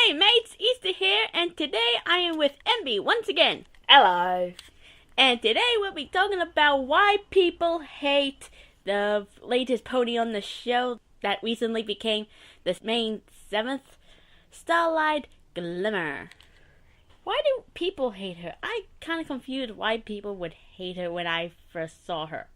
Hey mates, Easter here, and today I am with Embea once again. Hello. And today we'll be talking about why people hate the latest pony on the show that recently became the main 7th, Starlight Glimmer. Why do people hate her? I'm kind of confused why people would hate her when I first saw her.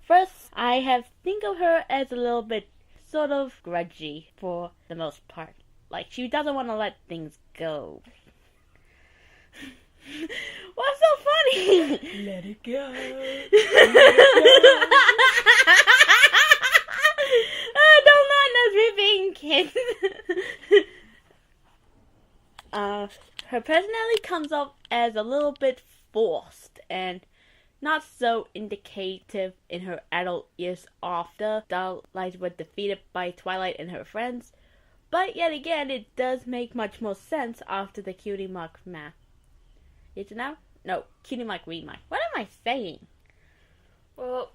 First, I have think of her as a little bit sort of grudgy for the most part. Like, she doesn't want to let things go. What's so funny? Let it go. Don't mind us, we're being kids. Her personality comes off as a little bit forced and not so indicative in her adult years after Starlight was defeated by Twilight and her friends. But yet again, it does make much more sense after the Cutie Mark map. Is it now? No, Cutie Mark remark. What am I saying? Well,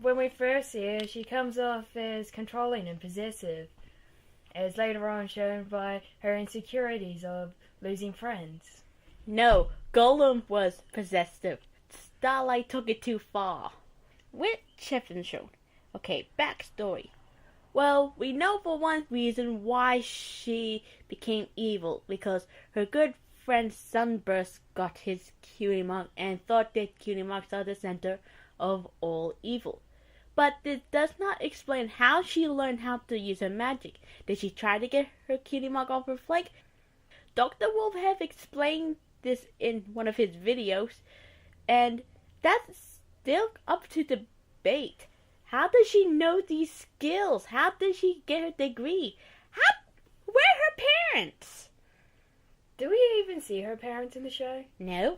when we first see her, she comes off as controlling and possessive, as later on shown by her insecurities of losing friends. No, Golem was possessive. Starlight took it too far. Which Chefin showed. Okay, backstory. Well, we know for one reason why she became evil, because her good friend Sunburst got his Cutie Mark and thought that Cutie Marks are the center of all evil. But this does not explain how she learned how to use her magic. Did she try to get her Cutie Mark off her flag? Dr. Wolf have explained this in one of his videos, and that's still up to debate. How does she know these skills? How did she get her degree? Where are her parents? Do we even see her parents in the show? No.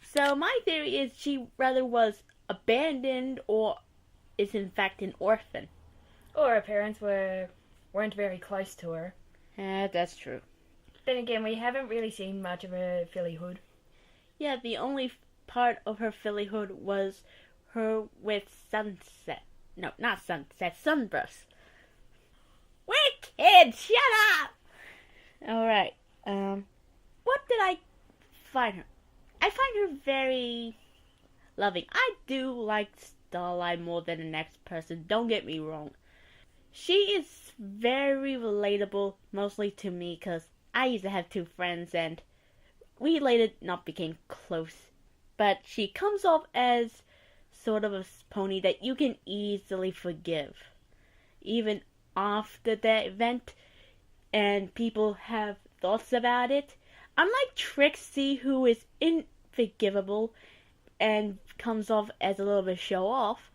So my theory is she rather was abandoned or is in fact an orphan. Or her parents weren't very close to her. That's true. Then again, we haven't really seen much of her fillyhood. Yeah, the only part of her fillyhood was her with Sunset. No, not Sunset, Sunburst. We're kids, shut up! Alright, what did I find her? I find her very loving. I do like Starlight more than the next person, don't get me wrong. She is very relatable, mostly to me, because I used to have 2 friends and we later not became close. But she comes off as sort of a pony that you can easily forgive. Even after the event and people have thoughts about it. Unlike Trixie, who is unforgivable and comes off as a little bit show-off,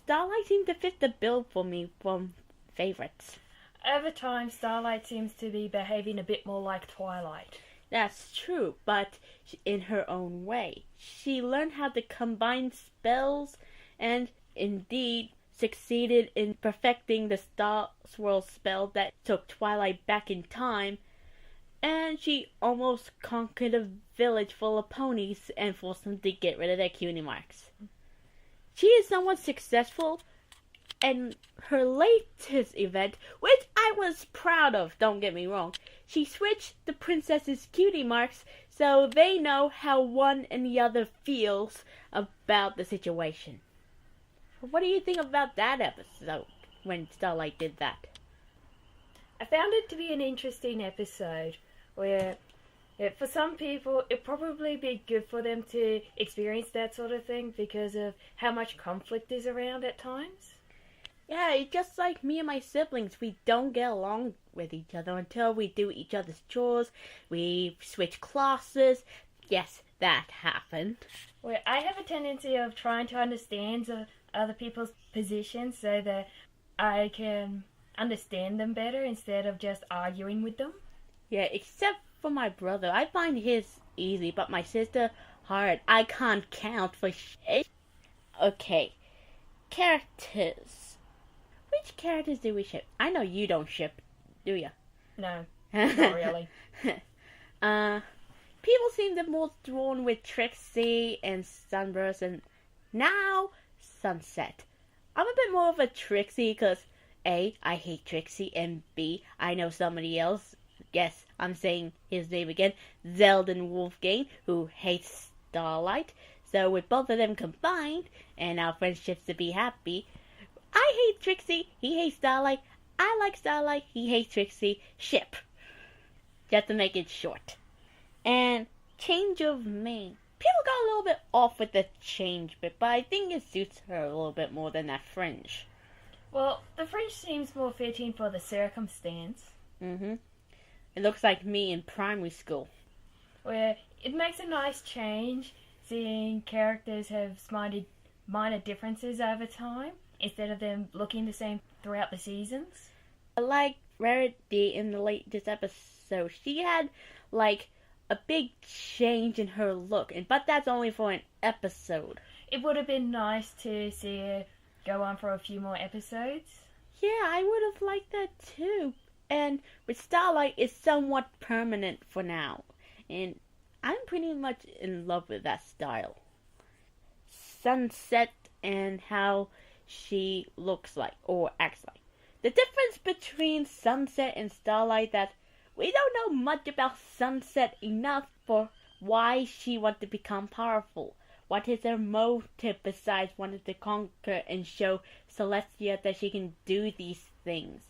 Starlight seems to fit the bill for me from favorites. Over time, Starlight seems to be behaving a bit more like Twilight. That's true, but in her own way. She learned how to combine spells and indeed succeeded in perfecting the Star Swirl spell that took Twilight back in time, and she almost conquered a village full of ponies and forced them to get rid of their Cutie Marks. She is somewhat successful, and her latest event, which I was proud of, don't get me wrong, she switched the princess's Cutie Marks so they know how one and the other feels about the situation. What do you think about that episode when Starlight did that? I found it to be an interesting episode where for some people it'd probably be good for them to experience that sort of thing because of how much conflict is around at times. Yeah, it's just like me and my siblings. We don't get along with each other until we do each other's chores. We switch classes. Yes, that happened. Well, I have a tendency of trying to understand other people's positions so that I can understand them better instead of just arguing with them. Yeah, except for my brother. I find his easy, but my sister hard. I can't count for shit. Okay, characters. Which characters do we ship? I know you don't ship, do you? No, not really. People seem to be more drawn with Trixie and Sunburst and now Sunset. I'm a bit more of a Trixie because A, I hate Trixie, and B, I know somebody else Yes, I'm saying his name again, Zeldin Wolfgang, who hates Starlight. So with both of them combined, and our friendships to be happy, I hate Trixie, he hates Starlight, I like Starlight, he hates Trixie, ship. Just to make it short. And change of main. People got a little bit off with the change bit, but I think it suits her a little bit more than that fringe. Well, the fringe seems more fitting for the circumstance. It looks like me in primary school. Where it makes a nice change, seeing characters have minor differences over time, instead of them looking the same throughout the seasons. Like Rarity in the latest episode, she had like a big change in her look, but that's only for an episode. It would have been nice to see her go on for a few more episodes. Yeah, I would have liked that too. And with Starlight, it's somewhat permanent for now. And I'm pretty much in love with that style. Sunset and how she looks like or acts like. The difference between Sunset and Starlight that we don't know much about Sunset enough for why she wants to become powerful. What is her motive besides wanting to conquer and show Celestia that she can do these things?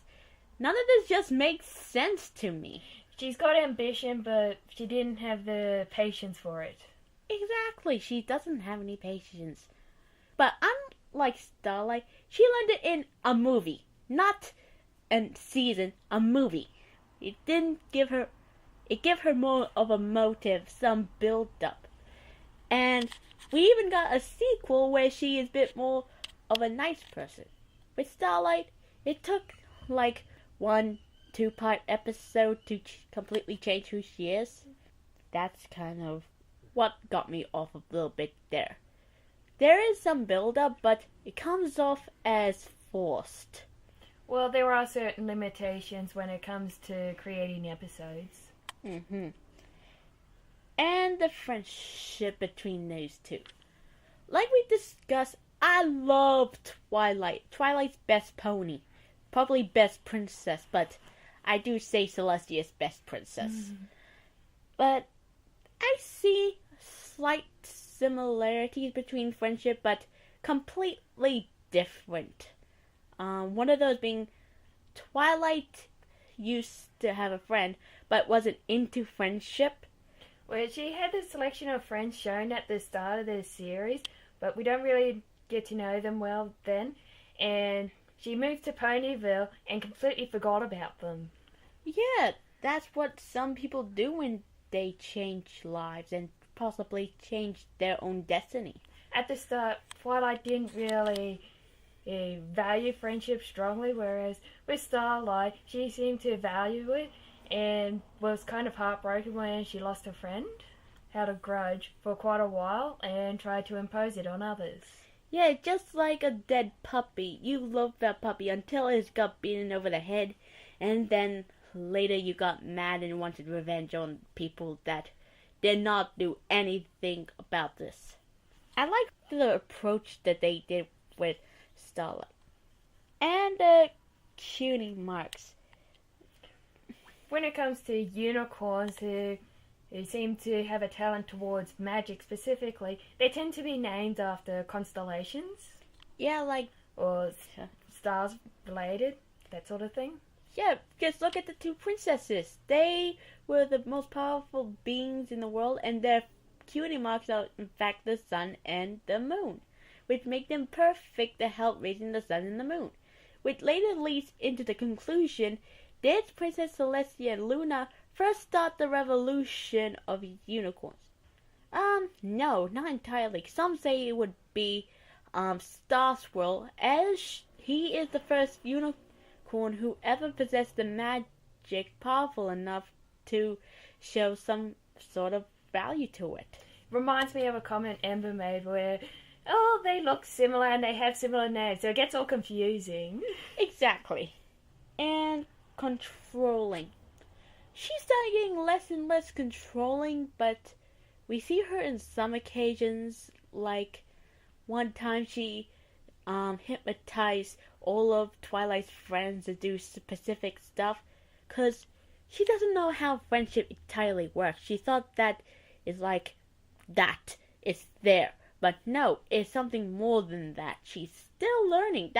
None of this just makes sense to me. She's got ambition, but she didn't have the patience for it. Exactly, she doesn't have any patience. But unlike Starlight, she learned it in a movie, not a season, a movie. It gave her more of a motive, some build up. And we even got a sequel where she is a bit more of a nice person. With Starlight, it took like 1-2-part episode to completely change who she is. That's kind of what got me off a little bit there. There is some build up, but it comes off as forced. Well, there are certain limitations when it comes to creating episodes. And the friendship between those two. Like we discussed, I love Twilight. Twilight's best pony. Probably best princess, but I do say Celestia's best princess. But I see slight similarities between friendship, but completely different. One of those being Twilight used to have a friend, but wasn't into friendship. Well, she had a selection of friends shown at the start of the series, but we don't really get to know them well then. And she moved to Ponyville and completely forgot about them. Yeah, that's what some people do when they change lives and possibly change their own destiny. At the start, Twilight didn't really value friendship strongly, whereas with Starlight, she seemed to value it and was kind of heartbroken when she lost her friend, held a grudge for quite a while, and tried to impose it on others. Yeah, just like a dead puppy. You love that puppy until it got beaten over the head, and then later you got mad and wanted revenge on people that did not do anything about this. I like the approach that they did with Starlight. And the cutie marks. When it comes to unicorns who seem to have a talent towards magic specifically, they tend to be named after constellations. Yeah, like... Or stars related, that sort of thing. Yeah, just look at the two princesses. They were the most powerful beings in the world, and their cutie marks are in fact the sun and the moon, which make them perfect to help raising the sun and the moon. Which later leads into the conclusion, did Princess Celestia and Luna first start the revolution of unicorns? No, not entirely. Some say it would be Star Swirl, as he is the first unicorn who ever possessed the magic powerful enough to show some sort of value to it. Reminds me of a comment Embea made where, oh, they look similar and they have similar names, so it gets all confusing. Exactly. And controlling. She started getting less and less controlling, but we see her in some occasions, like one time she hypnotized all of Twilight's friends to do specific stuff, because she doesn't know how friendship entirely works. She thought that is like that. It's there. But no, it's something more than that. She's still learning.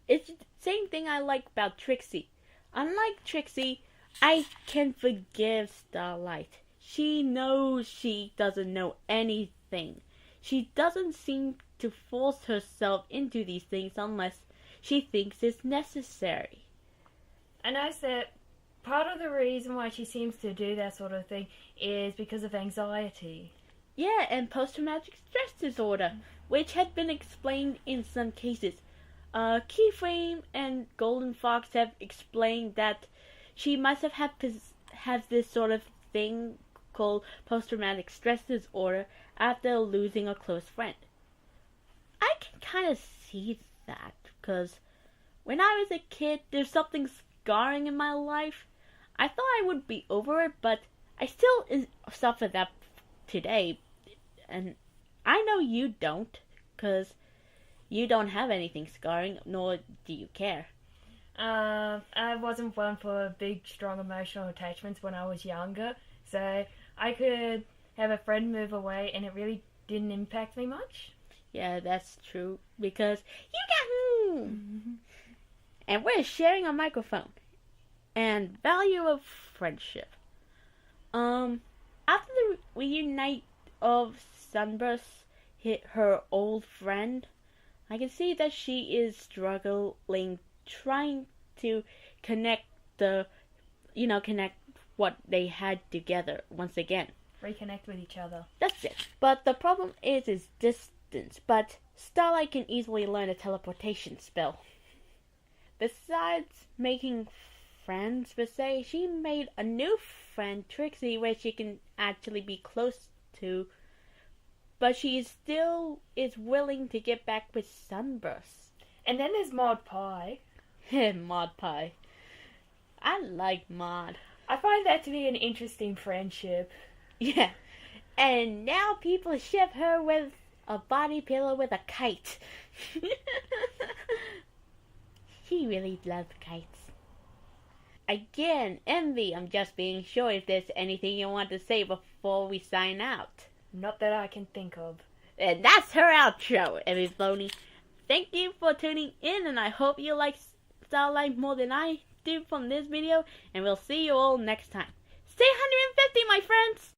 It's the same thing I like about Trixie. Unlike Trixie, I can forgive Starlight. She knows she doesn't know anything. She doesn't seem to force herself into these things unless she thinks it's necessary. I noticed that part of the reason why she seems to do that sort of thing is because of anxiety. Yeah, and post-traumatic stress disorder, which had been explained in some cases. Keyframe and Golden Fox have explained that she must have this sort of thing called post-traumatic stress disorder after losing a close friend. I can kind of see that, because when I was a kid, there's something scarring in my life. I thought I would be over it, but I still suffer that today. And I know you don't, because you don't have anything scarring, nor do you care. I wasn't one for big, strong emotional attachments when I was younger, so I could have a friend move away and it really didn't impact me much. Yeah, that's true, because you got and we're sharing a microphone. And value of friendship. After the reunite of Sunburst hit her old friend, I can see that she is struggling, trying to connect what they had together once again. Reconnect with each other. That's it. But the problem is distance. But Starlight can easily learn a teleportation spell. Besides making friends, per se, she made a new friend, Trixie, where she can actually be close to. But she still is willing to get back with Sunburst. And then there's Maud Pie. Maud Pie. I like Maud. I find that to be an interesting friendship. Yeah. And now people ship her with a body pillow with a kite. She really loves kites. Again, Envy, I'm just being sure if there's anything you want to say before we sign out. Not that I can think of. And that's her outro, everybody. Thank you for tuning in, and I hope you like Starlight more than I do from this video, and we'll see you all next time. Stay 150, my friends!